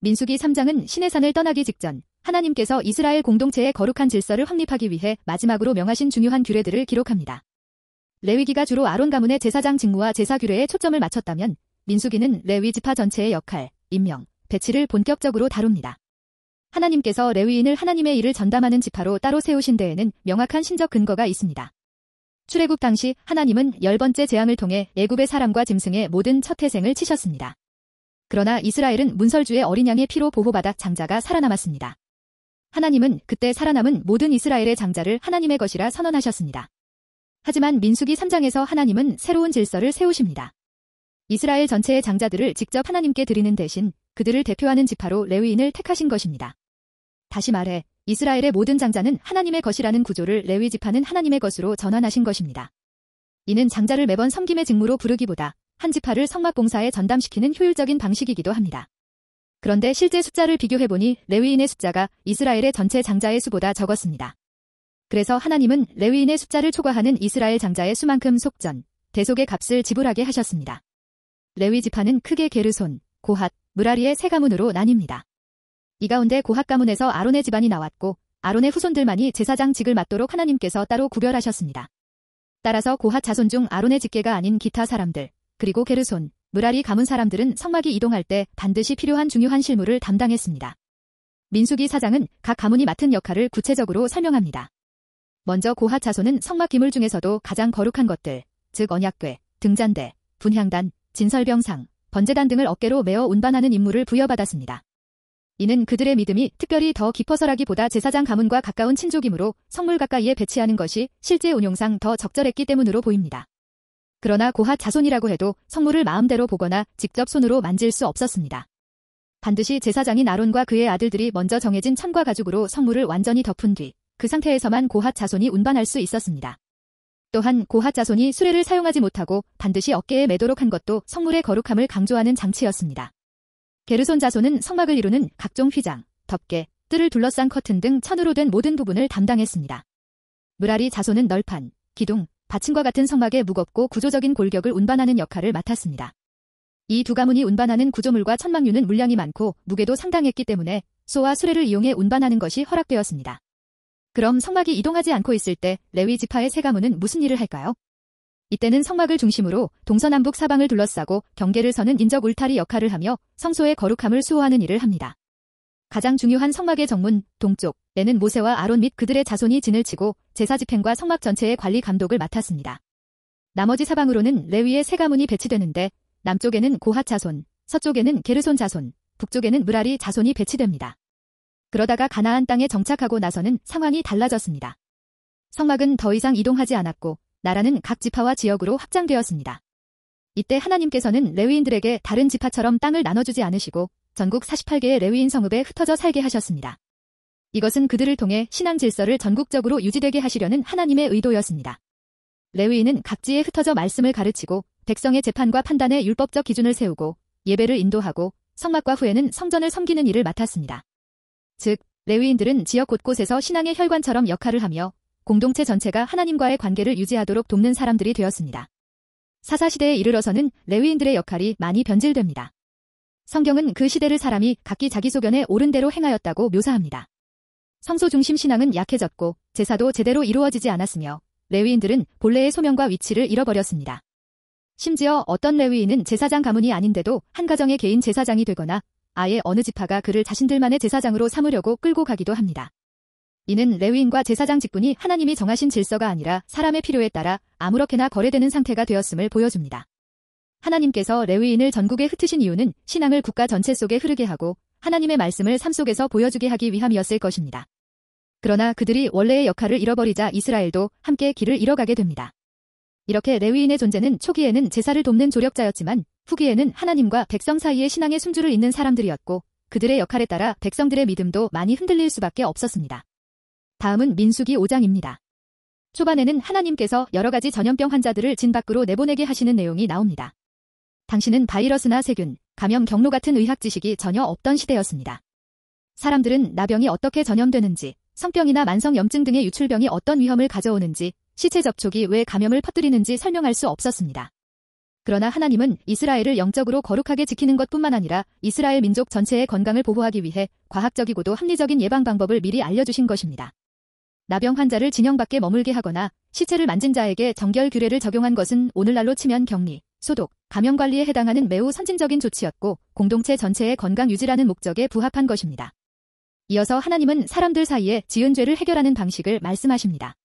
민수기 3장은 시내산을 떠나기 직전 하나님께서 이스라엘 공동체의 거룩한 질서를 확립하기 위해 마지막으로 명하신 중요한 규례들을 기록합니다. 레위기가 주로 아론 가문의 제사장 직무와 제사 규례에 초점을 맞췄다면 민수기는 레위 지파 전체의 역할, 임명, 배치를 본격적으로 다룹니다. 하나님께서 레위인을 하나님의 일을 전담하는 지파로 따로 세우신 데에는 명확한 신적 근거가 있습니다. 출애굽 당시 하나님은 10번째 재앙을 통해 애굽의 사람과 짐승의 모든 첫 태생을 치셨습니다. 그러나 이스라엘은 문설주의 어린 양의 피로 보호받아 장자가 살아남았습니다. 하나님은 그때 살아남은 모든 이스라엘의 장자를 하나님의 것이라 선언하셨습니다. 하지만 민수기 3장에서 하나님은 새로운 질서를 세우십니다. 이스라엘 전체의 장자들을 직접 하나님께 드리는 대신 그들을 대표하는 지파로 레위인을 택하신 것입니다. 다시 말해 이스라엘의 모든 장자는 하나님의 것이라는 구조를 레위 지파는 하나님의 것으로 전환하신 것입니다. 이는 장자를 매번 섬김의 직무로 부르기보다 한 지파를 성막 봉사에 전담시키는 효율적인 방식이기도 합니다. 그런데 실제 숫자를 비교해보니 레위인의 숫자가 이스라엘의 전체 장자의 수보다 적었습니다. 그래서 하나님은 레위인의 숫자를 초과하는 이스라엘 장자의 수만큼 속전, 대속의 값을 지불하게 하셨습니다. 레위 지파는 크게 게르손, 고핫, 므라리의 세 가문으로 나뉩니다. 이 가운데 고핫 가문에서 아론의 집안이 나왔고 아론의 후손들만이 제사장직을 맡도록 하나님께서 따로 구별하셨습니다. 따라서 고핫 자손 중 아론의 직계가 아닌 기타 사람들, 그리고 게르손, 므라리 가문 사람들은 성막이 이동할 때 반드시 필요한 중요한 실무를 담당했습니다. 민수기 4장은 각 가문이 맡은 역할을 구체적으로 설명합니다. 먼저 고핫 자손은 성막 기물 중에서도 가장 거룩한 것들, 즉 언약궤, 등잔대, 분향단, 진설병상, 번제단 등을 어깨로 메어 운반하는 임무를 부여받았습니다. 이는 그들의 믿음이 특별히 더 깊어서라기보다 제사장 가문과 가까운 친족이므로 성물 가까이에 배치하는 것이 실제 운용상 더 적절했기 때문으로 보입니다. 그러나 고핫 자손이라고 해도 성물을 마음대로 보거나 직접 손으로 만질 수 없었습니다. 반드시 제사장인 아론과 그의 아들들이 먼저 정해진 천과 가죽으로 성물을 완전히 덮은 뒤 그 상태에서만 고핫 자손이 운반할 수 있었습니다. 또한 고핫 자손이 수레를 사용하지 못하고 반드시 어깨에 매도록 한 것도 성물의 거룩함을 강조하는 장치였습니다. 게르손 자손은 성막을 이루는 각종 휘장, 덮개, 뜰을 둘러싼 커튼 등 천으로 된 모든 부분을 담당했습니다. 므라리 자손은 널판, 기둥, 받침과 같은 성막의 무겁고 구조적인 골격을 운반하는 역할을 맡았습니다. 이 두 가문이 운반하는 구조물과 천막류는 물량이 많고 무게도 상당했기 때문에 소와 수레를 이용해 운반하는 것이 허락되었습니다. 그럼 성막이 이동하지 않고 있을 때 레위 지파의 세 가문은 무슨 일을 할까요? 이때는 성막을 중심으로 동서남북 사방을 둘러싸고 경계를 서는 인적 울타리 역할을 하며 성소의 거룩함을 수호하는 일을 합니다. 가장 중요한 성막의 정문, 동쪽에는 모세와 아론 및 그들의 자손이 진을 치고 제사 집행과 성막 전체의 관리 감독을 맡았습니다. 나머지 사방으로는 레위의 세 가문이 배치되는데 남쪽에는 고핫 자손, 서쪽에는 게르손 자손, 북쪽에는 므라리 자손이 배치됩니다. 그러다가 가나안 땅에 정착하고 나서는 상황이 달라졌습니다. 성막은 더 이상 이동하지 않았고 나라는 각 지파와 지역으로 확장되었습니다. 이때 하나님께서는 레위인들에게 다른 지파처럼 땅을 나눠주지 않으시고 전국 48개의 레위인 성읍에 흩어져 살게 하셨습니다. 이것은 그들을 통해 신앙 질서를 전국적으로 유지되게 하시려는 하나님의 의도였습니다. 레위인은 각지에 흩어져 말씀을 가르치고 백성의 재판과 판단에 율법적 기준을 세우고 예배를 인도하고 성막과 후에는 성전을 섬기는 일을 맡았습니다. 즉, 레위인들은 지역 곳곳에서 신앙의 혈관처럼 역할을 하며 공동체 전체가 하나님과의 관계를 유지하도록 돕는 사람들이 되었습니다. 사사시대에 이르러서는 레위인들의 역할이 많이 변질됩니다. 성경은 그 시대를 사람이 각기 자기 소견에 옳은 대로 행하였다고 묘사합니다. 성소 중심 신앙은 약해졌고 제사도 제대로 이루어지지 않았으며 레위인들은 본래의 소명과 위치를 잃어버렸습니다. 심지어 어떤 레위인은 제사장 가문이 아닌데도 한 가정의 개인 제사장이 되거나 아예 어느 지파가 그를 자신들만의 제사장으로 삼으려고 끌고 가기도 합니다. 이는 레위인과 제사장 직분이 하나님이 정하신 질서가 아니라 사람의 필요에 따라 아무렇게나 거래되는 상태가 되었음을 보여줍니다. 하나님께서 레위인을 전국에 흩으신 이유는 신앙을 국가 전체 속에 흐르게 하고 하나님의 말씀을 삶 속에서 보여주게 하기 위함이었을 것입니다. 그러나 그들이 원래의 역할을 잃어버리자 이스라엘도 함께 길을 잃어가게 됩니다. 이렇게 레위인의 존재는 초기에는 제사를 돕는 조력자였지만 후기에는 하나님과 백성 사이의 신앙의 숨줄을 잇는 사람들이었고 그들의 역할에 따라 백성들의 믿음도 많이 흔들릴 수밖에 없었습니다. 다음은 민수기 5장입니다. 초반에는 하나님께서 여러 가지 전염병 환자들을 진 밖으로 내보내게 하시는 내용이 나옵니다. 당시는 바이러스나 세균, 감염 경로 같은 의학 지식이 전혀 없던 시대였습니다. 사람들은 나병이 어떻게 전염되는지, 성병이나 만성염증 등의 유출병이 어떤 위험을 가져오는지, 시체 접촉이 왜 감염을 퍼뜨리는지 설명할 수 없었습니다. 그러나 하나님은 이스라엘을 영적으로 거룩하게 지키는 것뿐만 아니라 이스라엘 민족 전체의 건강을 보호하기 위해 과학적이고도 합리적인 예방 방법을 미리 알려주신 것입니다. 나병 환자를 진영 밖에 머물게 하거나 시체를 만진 자에게 정결 규례를 적용한 것은 오늘날로 치면 격리, 소독, 감염 관리에 해당하는 매우 선진적인 조치였고 공동체 전체의 건강 유지라는 목적에 부합한 것입니다. 이어서 하나님은 사람들 사이에 지은 죄를 해결하는 방식을 말씀하십니다.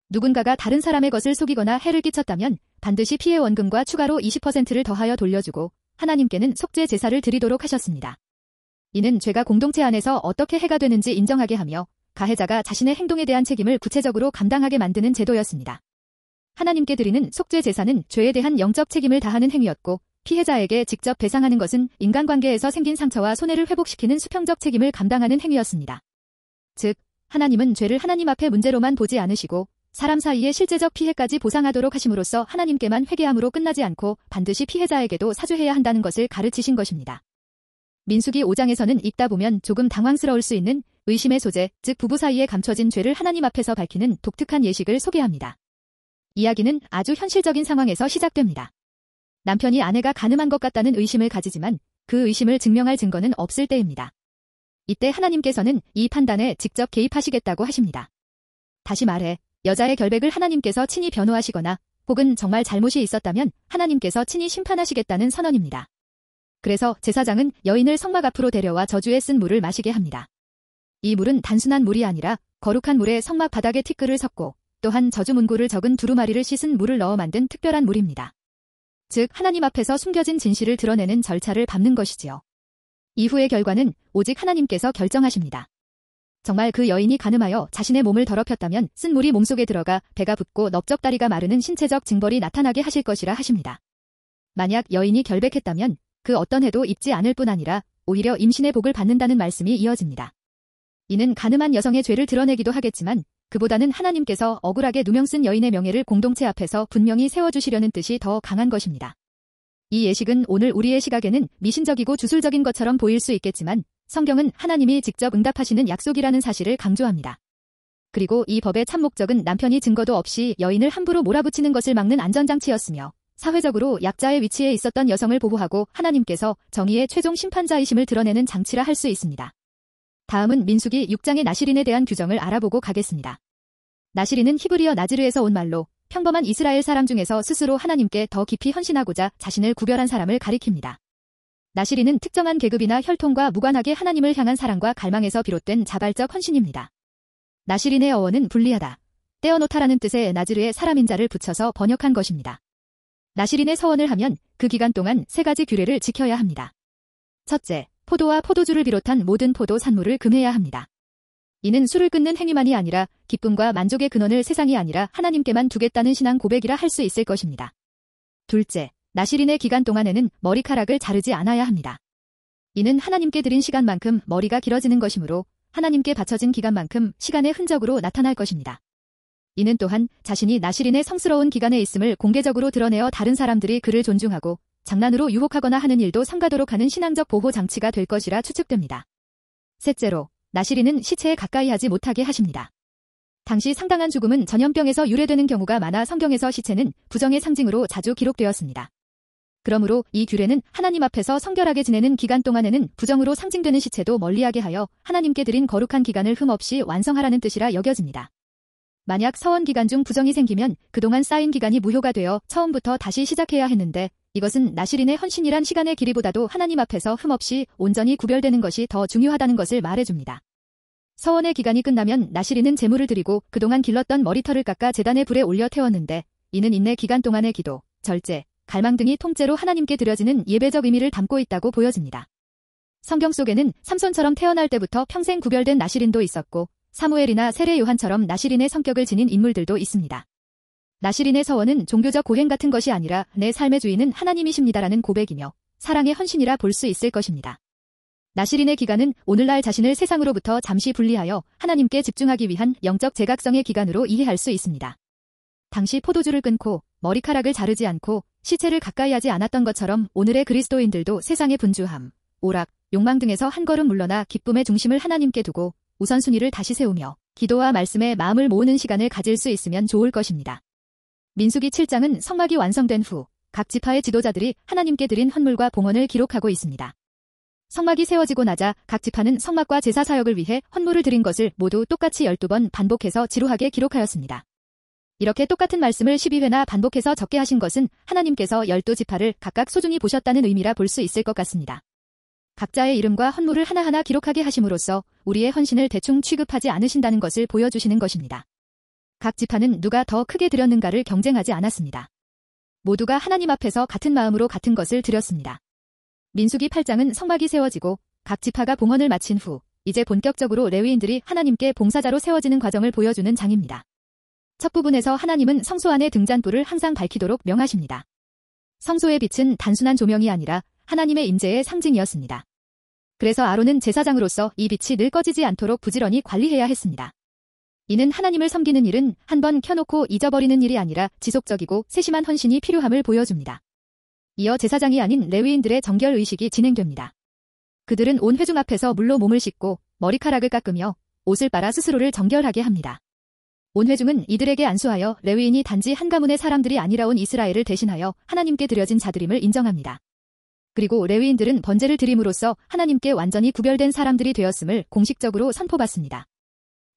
누군가가 다른 사람의 것을 속이거나 해를 끼쳤다면 반드시 피해 원금과 추가로 20%를 더하여 돌려주고 하나님께는 속죄 제사를 드리도록 하셨습니다. 이는 죄가 공동체 안에서 어떻게 해가 되는지 인정하게 하며 가해자가 자신의 행동에 대한 책임을 구체적으로 감당하게 만드는 제도였습니다. 하나님께 드리는 속죄 제사는 죄에 대한 영적 책임을 다하는 행위였고 피해자에게 직접 배상하는 것은 인간관계에서 생긴 상처와 손해를 회복시키는 수평적 책임을 감당하는 행위였습니다. 즉, 하나님은 죄를 하나님 앞에 문제로만 보지 않으시고 사람 사이의 실제적 피해까지 보상하도록 하심으로써 하나님께만 회개함으로 끝나지 않고 반드시 피해자에게도 사죄해야 한다는 것을 가르치신 것입니다. 민수기 5장에서는 읽다 보면 조금 당황스러울 수 있는 의심의 소재, 즉 부부 사이에 감춰진 죄를 하나님 앞에서 밝히는 독특한 예식을 소개합니다. 이야기는 아주 현실적인 상황에서 시작됩니다. 남편이 아내가 간음한 것 같다는 의심을 가지지만 그 의심을 증명할 증거는 없을 때입니다. 이때 하나님께서는 이 판단에 직접 개입하시겠다고 하십니다. 다시 말해 여자의 결백을 하나님께서 친히 변호하시거나 혹은 정말 잘못이 있었다면 하나님께서 친히 심판하시겠다는 선언입니다. 그래서 제사장은 여인을 성막 앞으로 데려와 저주에 쓴 물을 마시게 합니다. 이 물은 단순한 물이 아니라 거룩한 물에 성막 바닥에 티끌을 섞고 또한 저주 문구를 적은 두루마리를 씻은 물을 넣어 만든 특별한 물입니다. 즉 하나님 앞에서 숨겨진 진실을 드러내는 절차를 밟는 것이지요. 이후의 결과는 오직 하나님께서 결정하십니다. 정말 그 여인이 간음하여 자신의 몸을 더럽혔다면 쓴 물이 몸속에 들어가 배가 붓고 넓적다리가 마르는 신체적 징벌이 나타나게 하실 것이라 하십니다. 만약 여인이 결백했다면 그 어떤 해도 입지 않을 뿐 아니라 오히려 임신의 복을 받는다는 말씀이 이어집니다. 이는 간음한 여성의 죄를 드러내기도 하겠지만 그보다는 하나님께서 억울하게 누명 쓴 여인의 명예를 공동체 앞에서 분명히 세워주시려는 뜻이 더 강한 것입니다. 이 예식은 오늘 우리의 시각에는 미신적이고 주술적인 것처럼 보일 수 있겠지만 성경은 하나님이 직접 응답하시는 약속이라는 사실을 강조합니다. 그리고 이 법의 참 목적은 남편이 증거도 없이 여인을 함부로 몰아붙이는 것을 막는 안전장치였으며 사회적으로 약자의 위치에 있었던 여성을 보호하고 하나님께서 정의의 최종 심판자이심을 드러내는 장치라 할 수 있습니다. 다음은 민수기 6장의 나시린에 대한 규정을 알아보고 가겠습니다. 나시린은 히브리어 나즈르에서 온 말로 평범한 이스라엘 사람 중에서 스스로 하나님께 더 깊이 헌신하고자 자신을 구별한 사람을 가리킵니다. 나시린은 특정한 계급이나 혈통과 무관하게 하나님을 향한 사랑과 갈망에서 비롯된 자발적 헌신입니다. 나시린의 어원은 분리하다, 떼어놓다라는 뜻의 나즈르에 사람인 자를 붙여서 번역한 것입니다. 나시린의 서원을 하면 그 기간 동안 3가지 규례를 지켜야 합니다. 첫째, 포도와 포도주를 비롯한 모든 포도 산물을 금해야 합니다. 이는 술을 끊는 행위만이 아니라 기쁨과 만족의 근원을 세상이 아니라 하나님께만 두겠다는 신앙 고백이라 할 수 있을 것입니다. 둘째, 나시린의 기간 동안에는 머리카락을 자르지 않아야 합니다. 이는 하나님께 드린 시간만큼 머리가 길어지는 것이므로 하나님께 바쳐진 기간만큼 시간의 흔적으로 나타날 것입니다. 이는 또한 자신이 나시린의 성스러운 기간에 있음을 공개적으로 드러내어 다른 사람들이 그를 존중하고 장난으로 유혹하거나 하는 일도 삼가도록 하는 신앙적 보호 장치가 될 것이라 추측됩니다. 셋째로, 나시린은 시체에 가까이 하지 못하게 하십니다. 당시 상당한 죽음은 전염병에서 유래되는 경우가 많아 성경에서 시체는 부정의 상징으로 자주 기록되었습니다. 그러므로 이 규례는 하나님 앞에서 성결하게 지내는 기간 동안에는 부정으로 상징되는 시체도 멀리하게 하여 하나님께 드린 거룩한 기간을 흠없이 완성하라는 뜻이라 여겨집니다. 만약 서원 기간 중 부정이 생기면 그동안 쌓인 기간이 무효가 되어 처음부터 다시 시작해야 했는데 이것은 나시린의 헌신이란 시간의 길이보다도 하나님 앞에서 흠없이 온전히 구별되는 것이 더 중요하다는 것을 말해줍니다. 서원의 기간이 끝나면 나시린은 제물을 드리고 그동안 길렀던 머리털을 깎아 제단의 불에 올려 태웠는데 이는 인내 기간 동안의 기도, 절제, 갈망 등이 통째로 하나님께 드려지는 예배적 의미를 담고 있다고 보여집니다. 성경 속에는 삼손처럼 태어날 때부터 평생 구별된 나시린도 있었고 사무엘이나 세례 요한처럼 나시린의 성격을 지닌 인물들도 있습니다. 나시린의 서원은 종교적 고행 같은 것이 아니라 내 삶의 주인은 하나님이십니다라는 고백이며 사랑의 헌신이라 볼 수 있을 것입니다. 나시린의 기간은 오늘날 자신을 세상으로부터 잠시 분리하여 하나님께 집중하기 위한 영적 제각성의 기간으로 이해할 수 있습니다. 당시 포도주를 끊고 머리카락을 자르지 않고 시체를 가까이 하지 않았던 것처럼 오늘의 그리스도인들도 세상의 분주함, 오락, 욕망 등에서 한 걸음 물러나 기쁨의 중심을 하나님께 두고 우선순위를 다시 세우며 기도와 말씀에 마음을 모으는 시간을 가질 수 있으면 좋을 것입니다. 민수기 7장은 성막이 완성된 후 각 지파의 지도자들이 하나님께 드린 헌물과 봉헌을 기록하고 있습니다. 성막이 세워지고 나자 각 지파는 성막과 제사 사역을 위해 헌물을 드린 것을 모두 똑같이 12번 반복해서 지루하게 기록하였습니다. 이렇게 똑같은 말씀을 12회나 반복해서 적게 하신 것은 하나님께서 12지파를 각각 소중히 보셨다는 의미라 볼 수 있을 것 같습니다. 각자의 이름과 헌물을 하나하나 기록하게 하심으로써 우리의 헌신을 대충 취급하지 않으신다는 것을 보여주시는 것입니다. 각 지파는 누가 더 크게 드렸는가를 경쟁하지 않았습니다. 모두가 하나님 앞에서 같은 마음으로 같은 것을 드렸습니다. 민수기 8장은 성막이 세워지고 각 지파가 봉헌을 마친 후 이제 본격적으로 레위인들이 하나님께 봉사자로 세워지는 과정을 보여주는 장입니다. 첫 부분에서 하나님은 성소 안의 등잔불을 항상 밝히도록 명하십니다. 성소의 빛은 단순한 조명이 아니라 하나님의 임재의 상징이었습니다. 그래서 아론은 제사장으로서 이 빛이 늘 꺼지지 않도록 부지런히 관리해야 했습니다. 이는 하나님을 섬기는 일은 한번 켜놓고 잊어버리는 일이 아니라 지속적이고 세심한 헌신이 필요함을 보여줍니다. 이어 제사장이 아닌 레위인들의 정결 의식이 진행됩니다. 그들은 온 회중 앞에서 물로 몸을 씻고 머리카락을 깎으며 옷을 빨아 스스로를 정결하게 합니다. 온 회중은 이들에게 안수하여 레위인이 단지 한 가문의 사람들이 아니라 온 이스라엘을 대신하여 하나님께 드려진 자들임을 인정합니다. 그리고 레위인들은 번제를 드림으로써 하나님께 완전히 구별된 사람들이 되었음을 공식적으로 선포받습니다.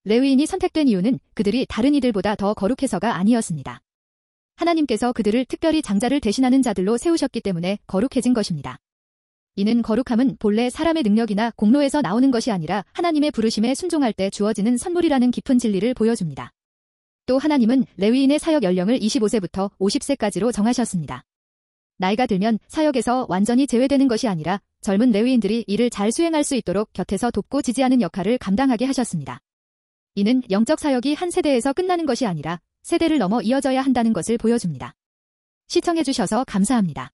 레위인이 선택된 이유는 그들이 다른 이들보다 더 거룩해서가 아니었습니다. 하나님께서 그들을 특별히 장자를 대신하는 자들로 세우셨기 때문에 거룩해진 것입니다. 이는 거룩함은 본래 사람의 능력이나 공로에서 나오는 것이 아니라 하나님의 부르심에 순종할 때 주어지는 선물이라는 깊은 진리를 보여줍니다. 또 하나님은 레위인의 사역 연령을 25세부터 50세까지로 정하셨습니다. 나이가 들면 사역에서 완전히 제외되는 것이 아니라 젊은 레위인들이 이를 잘 수행할 수 있도록 곁에서 돕고 지지하는 역할을 감당하게 하셨습니다. 이는 영적 사역이 한 세대에서 끝나는 것이 아니라 세대를 넘어 이어져야 한다는 것을 보여줍니다. 시청해주셔서 감사합니다.